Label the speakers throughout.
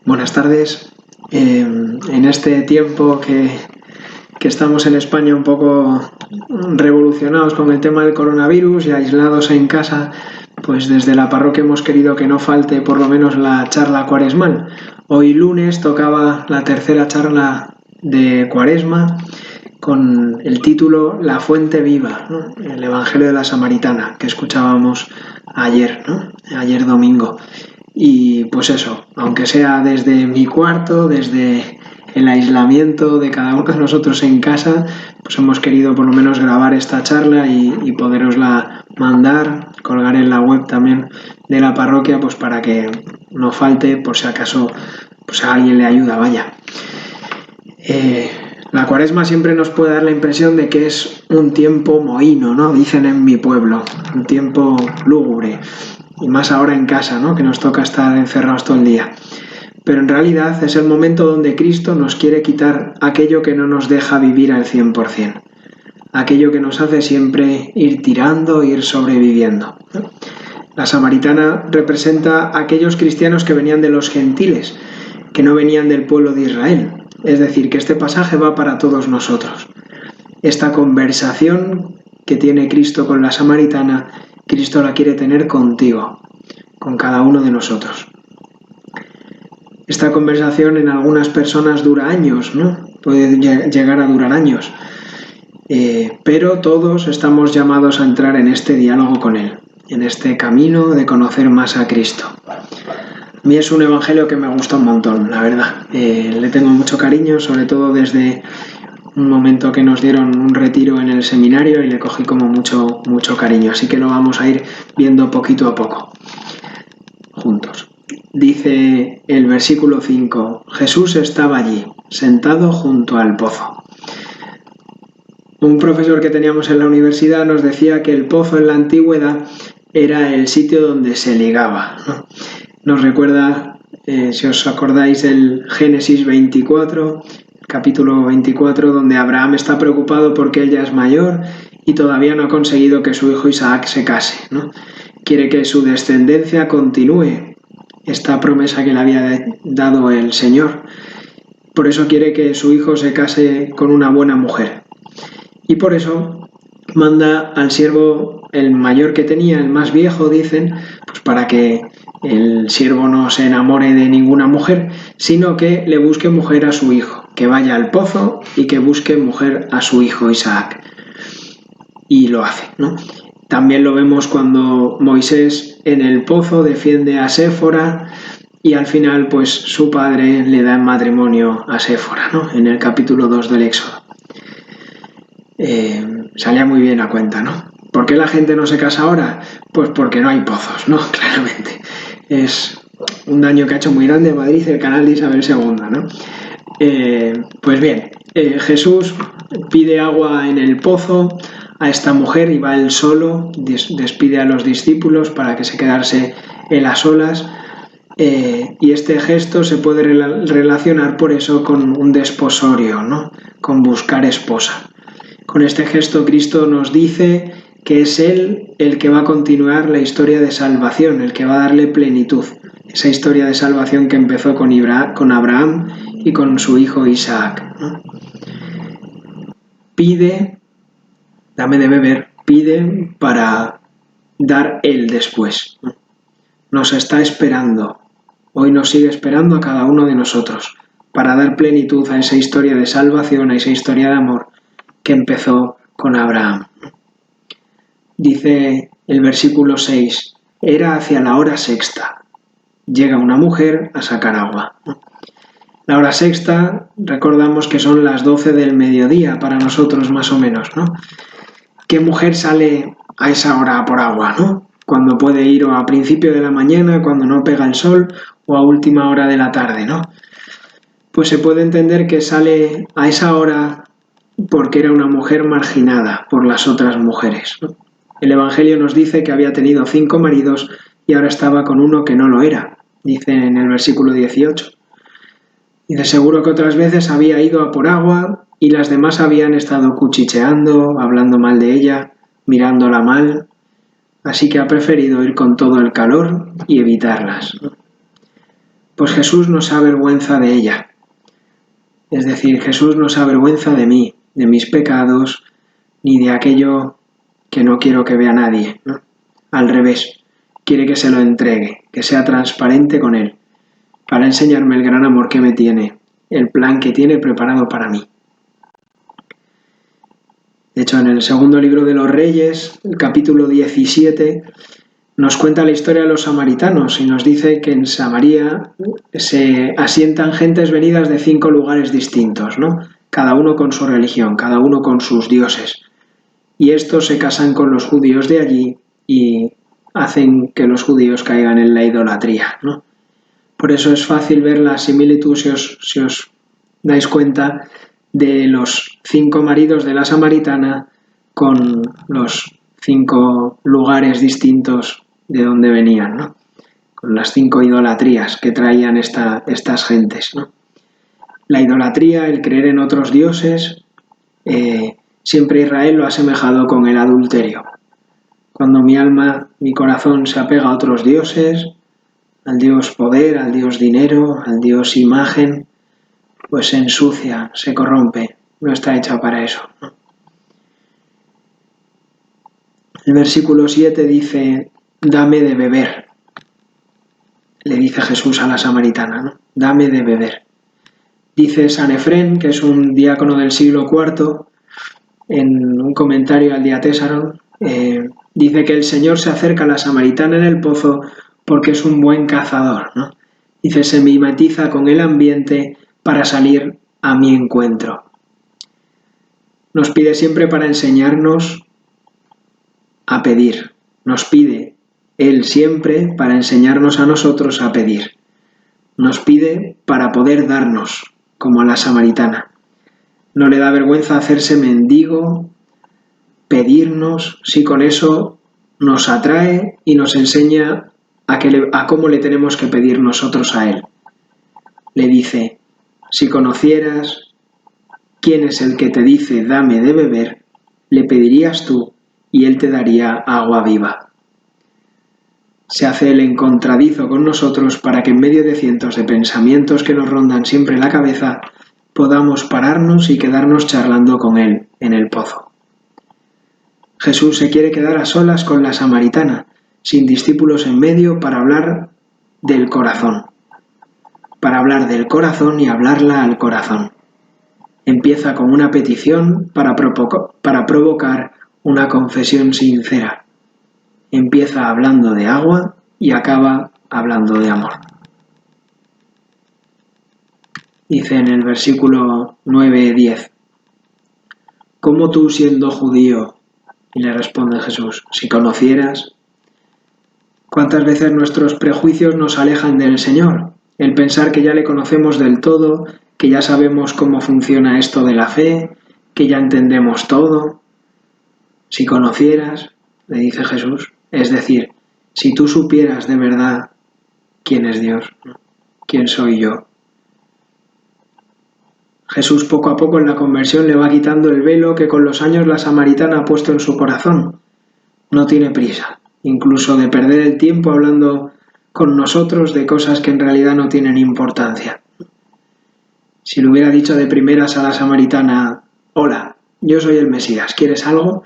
Speaker 1: Buenas tardes. En este tiempo que estamos en España un poco revolucionados con el tema del coronavirus y aislados en casa, pues desde la parroquia hemos querido que no falte por lo menos la charla cuaresmal. Hoy lunes tocaba la tercera charla de Cuaresma con el título La Fuente Viva, ¿no? El Evangelio de la Samaritana, que escuchábamos ayer, ¿no? Ayer domingo. Y pues eso, aunque sea desde mi cuarto, desde el aislamiento de cada uno de nosotros en casa, pues hemos querido por lo menos grabar esta charla y poderosla mandar, colgar en la web también de la parroquia, pues para que no falte, por si acaso pues a alguien le ayuda, vaya. La Cuaresma siempre nos puede dar la impresión de que es un tiempo mohíno, ¿no? Dicen en mi pueblo, un tiempo lúgubre. Y más ahora en casa, ¿no? Que nos toca estar encerrados todo el día. Pero en realidad es el momento donde Cristo nos quiere quitar aquello que no nos deja vivir al 100%. Aquello que nos hace siempre ir tirando, ir sobreviviendo. La samaritana representa a aquellos cristianos que venían de los gentiles, que no venían del pueblo de Israel. Es decir, que este pasaje va para todos nosotros. Esta conversación que tiene Cristo con la samaritana, Cristo la quiere tener contigo, con cada uno de nosotros. Esta conversación en algunas personas dura años, ¿no? Puede llegar a durar años. Pero todos estamos llamados a entrar en este diálogo con Él, en este camino de conocer más a Cristo. A mí es un evangelio que me gusta un montón, la verdad. Le tengo mucho cariño, sobre todo desde un momento que nos dieron un retiro en el seminario y le cogí como mucho cariño. Así que lo vamos a ir viendo poquito a poco, juntos. Dice el versículo 5, Jesús estaba allí, sentado junto al pozo. Un profesor que teníamos en la universidad nos decía que el pozo en la antigüedad era el sitio donde se ligaba, ¿no? Nos recuerda, si os acordáis, el Génesis 24, capítulo 24, donde Abraham está preocupado porque ella es mayor y todavía no ha conseguido que su hijo Isaac se case, ¿no? Quiere que su descendencia continúe esta promesa que le había dado el Señor. Por eso quiere que su hijo se case con una buena mujer. Y por eso manda al siervo, el mayor que tenía, el más viejo, dicen, pues para que el siervo no se enamore de ninguna mujer, sino que le busque mujer a su hijo, que vaya al pozo y que busque mujer a su hijo Isaac. Y lo hace, ¿no? También lo vemos cuando Moisés en el pozo defiende a Séfora y al final pues su padre le da en matrimonio a Séfora, ¿no? En el capítulo 2 del Éxodo. Salía muy bien a cuenta, ¿no? ¿Por qué la gente no se casa ahora? Pues porque no hay pozos, ¿no? Claramente. Es un daño que ha hecho muy grande a Madrid el canal de Isabel II, ¿no? Pues bien, Jesús pide agua en el pozo a esta mujer y va él solo, despide a los discípulos para que se quedarse él a solas. Y este gesto se puede relacionar por eso con un desposorio, ¿no? Con buscar esposa. Con este gesto Cristo nos dice que es Él el que va a continuar la historia de salvación, el que va a darle plenitud. Esa historia de salvación que empezó con Abraham y con su hijo Isaac, ¿no? Pide, dame de beber, pide para dar Él después, ¿no? Nos está esperando, hoy nos sigue esperando a cada uno de nosotros, para dar plenitud a esa historia de salvación, a esa historia de amor que empezó con Abraham. Dice el versículo 6, era hacia la hora sexta. Llega una mujer a sacar agua. La hora sexta, recordamos que son las 12 del mediodía para nosotros más o menos, ¿no? ¿Qué mujer sale a esa hora por agua, ¿no? Cuando puede ir o a principio de la mañana, cuando no pega el sol, o a última hora de la tarde, ¿no? Pues se puede entender que sale a esa hora porque era una mujer marginada por las otras mujeres, ¿no? El Evangelio nos dice que había tenido 5 maridos y ahora estaba con uno que no lo era, dice en el versículo 18. Y de seguro que otras veces había ido a por agua y las demás habían estado cuchicheando, hablando mal de ella, mirándola mal, así que ha preferido ir con todo el calor y evitarlas, ¿no? pues Jesús no se avergüenza de ella. Es decir, Jesús no se avergüenza de mí, de mis pecados, ni de aquello que no quiero que vea nadie, ¿no? Al revés, quiere que se lo entregue, que sea transparente con Él, para enseñarme el gran amor que me tiene, el plan que tiene preparado para mí. De hecho, en el segundo libro de los Reyes, el capítulo 17, nos cuenta la historia de los samaritanos y nos dice que en Samaria se asientan gentes venidas de 5 lugares distintos, ¿no? Cada uno con su religión, cada uno con sus dioses. Y estos se casan con los judíos de allí y hacen que los judíos caigan en la idolatría, ¿no? Por eso es fácil ver la similitud, si os dais cuenta, de los 5 maridos de la samaritana con los 5 lugares distintos de donde venían, ¿no? Con las 5 idolatrías que traían estas gentes, ¿no? La idolatría, el creer en otros dioses, siempre Israel lo ha asemejado con el adulterio. Cuando mi alma, mi corazón se apega a otros dioses, al dios poder, al dios dinero, al dios imagen, pues se ensucia, se corrompe, no está hecha para eso, ¿no? El versículo 7 dice, dame de beber. Le dice Jesús a la samaritana, ¿no? Dame de beber. Dice Sanefrén, que es un diácono del siglo IV, en un comentario al Diatésaron, dice que el Señor se acerca a la samaritana en el pozo porque es un buen cazador, ¿no? Dice, se mimetiza con el ambiente para salir a mi encuentro. Nos pide siempre para enseñarnos a pedir. Nos pide Él siempre para enseñarnos a nosotros a pedir. Nos pide para poder darnos, como a la samaritana. No le da vergüenza hacerse mendigo, pedirnos, si con eso nos atrae y nos enseña a cómo le tenemos que pedir nosotros a Él. Le dice, si conocieras quién es el que te dice dame de beber, le pedirías tú y Él te daría agua viva. Se hace el encontradizo con nosotros para que en medio de cientos de pensamientos que nos rondan siempre la cabeza, podamos pararnos y quedarnos charlando con Él en el pozo. Jesús se quiere quedar a solas con la samaritana, sin discípulos en medio, para hablar del corazón. Para hablar del corazón y hablarla al corazón. Empieza con una petición para provocar una confesión sincera. Empieza hablando de agua y acaba hablando de amor. Dice en el versículo 9-10, ¿cómo tú siendo judío? Y le responde Jesús, si conocieras. ¿Cuántas veces nuestros prejuicios nos alejan del Señor? El pensar que ya le conocemos del todo, que ya sabemos cómo funciona esto de la fe, que ya entendemos todo. Si conocieras, le dice Jesús, es decir, si tú supieras de verdad quién es Dios, quién soy yo. Jesús poco a poco en la conversión le va quitando el velo que con los años la samaritana ha puesto en su corazón. No tiene prisa, incluso de perder el tiempo hablando con nosotros de cosas que en realidad no tienen importancia. Si le hubiera dicho de primeras a la samaritana, hola, yo soy el Mesías, ¿quieres algo?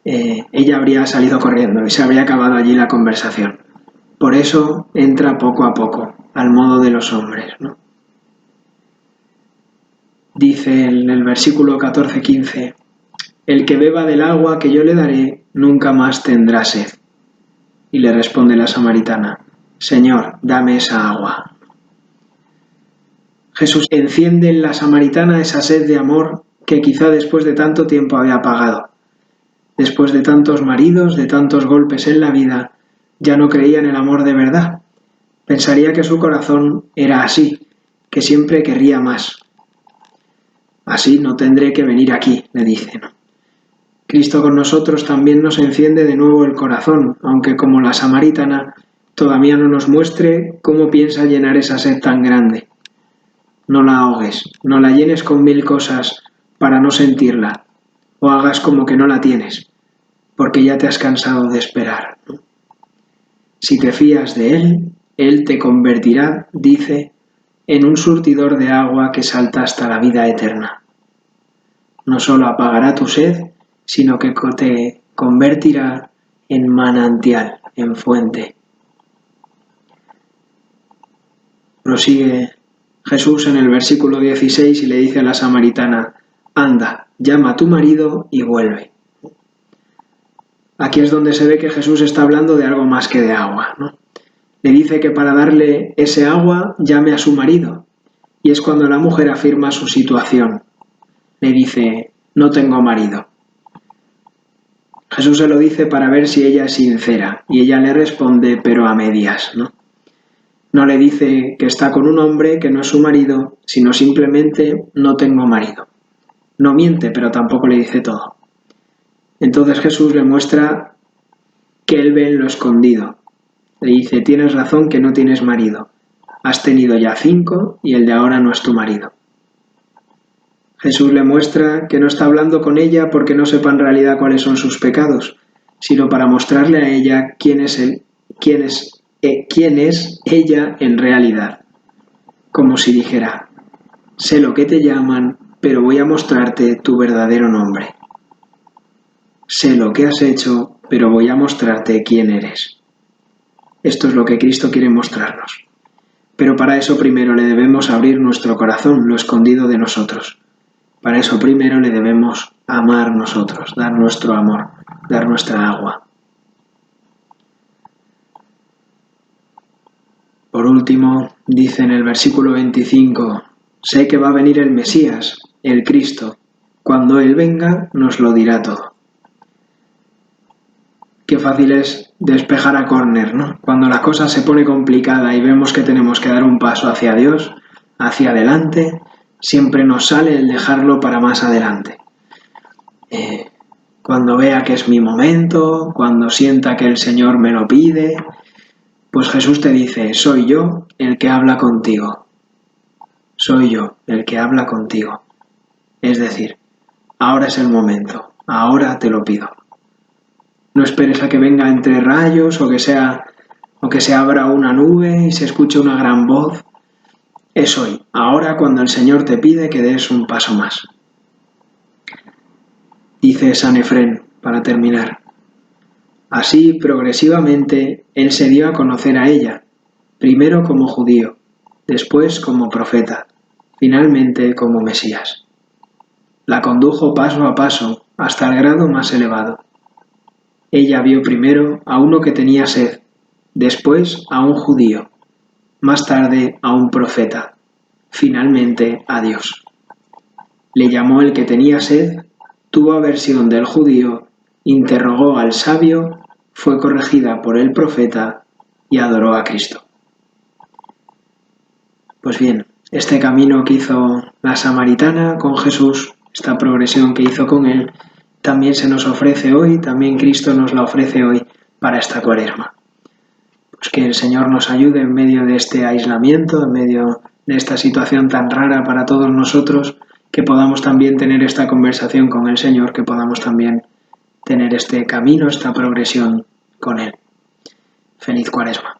Speaker 1: Ella habría salido corriendo y se habría acabado allí la conversación. Por eso entra poco a poco, al modo de los hombres, ¿no? Dice en el versículo 14-15, el que beba del agua que yo le daré nunca más tendrá sed. Y le responde la samaritana, Señor, dame esa agua. Jesús enciende en la samaritana esa sed de amor que quizá después de tanto tiempo había apagado. Después de tantos maridos, de tantos golpes en la vida, ya no creía en el amor de verdad. Pensaría que su corazón era así, que siempre querría más. Así no tendré que venir aquí, le dice, ¿no? Cristo con nosotros también nos enciende de nuevo el corazón, aunque como la samaritana todavía no nos muestre cómo piensa llenar esa sed tan grande. No la ahogues, no la llenes con 1000 cosas para no sentirla, o hagas como que no la tienes, porque ya te has cansado de esperar, ¿no? Si te fías de Él, Él te convertirá, dice, en un surtidor de agua que salta hasta la vida eterna. No solo apagará tu sed, sino que te convertirá en manantial, en fuente. Prosigue Jesús en el versículo 16 y le dice a la samaritana: anda, llama a tu marido y vuelve. Aquí es donde se ve que Jesús está hablando de algo más que de agua, ¿no? Le dice que para darle ese agua llame a su marido, y es cuando la mujer afirma su situación. Le dice: no tengo marido. Jesús se lo dice para ver si ella es sincera, y ella le responde, pero a medias, ¿no? No le dice que está con un hombre que no es su marido, sino simplemente no tengo marido. No miente, pero tampoco le dice todo. Entonces Jesús le muestra que él ve en lo escondido. Le dice: tienes razón que no tienes marido. Has tenido ya 5 y el de ahora no es tu marido. Jesús le muestra que no está hablando con ella porque no sepa en realidad cuáles son sus pecados, sino para mostrarle a ella quién es ella en realidad. Como si dijera: sé lo que te llaman, pero voy a mostrarte tu verdadero nombre. Sé lo que has hecho, pero voy a mostrarte quién eres. Esto es lo que Cristo quiere mostrarnos. Pero para eso primero le debemos abrir nuestro corazón, lo escondido de nosotros. Para eso primero le debemos amar nosotros, dar nuestro amor, dar nuestra agua. Por último, dice en el versículo 25, sé que va a venir el Mesías, el Cristo. Cuando Él venga, nos lo dirá todo. Qué fácil es despejar a córner, ¿no? Cuando la cosa se pone complicada y vemos que tenemos que dar un paso hacia Dios, hacia adelante, siempre nos sale el dejarlo para más adelante. Cuando vea que es mi momento, cuando sienta que el Señor me lo pide, pues Jesús te dice: soy yo el que habla contigo. Soy yo el que habla contigo. Es decir, ahora es el momento, ahora te lo pido. No esperes a que venga entre rayos o que se abra una nube y se escuche una gran voz. Es hoy, ahora, cuando el Señor te pide que des un paso más. Dice San Efrén, para terminar: así, progresivamente, él se dio a conocer a ella, primero como judío, después como profeta, finalmente como Mesías. La condujo paso a paso hasta el grado más elevado. Ella vio primero a uno que tenía sed, después a un judío, más tarde a un profeta, finalmente a Dios. Le llamó el que tenía sed, tuvo aversión del judío, interrogó al sabio, fue corregida por el profeta y adoró a Cristo. Pues bien, este camino que hizo la samaritana con Jesús, esta progresión que hizo con él, también se nos ofrece hoy, también Cristo nos la ofrece hoy para esta Cuaresma. Pues que el Señor nos ayude en medio de este aislamiento, en medio de esta situación tan rara para todos nosotros, que podamos también tener esta conversación con el Señor, que podamos también tener este camino, esta progresión con Él. Feliz Cuaresma.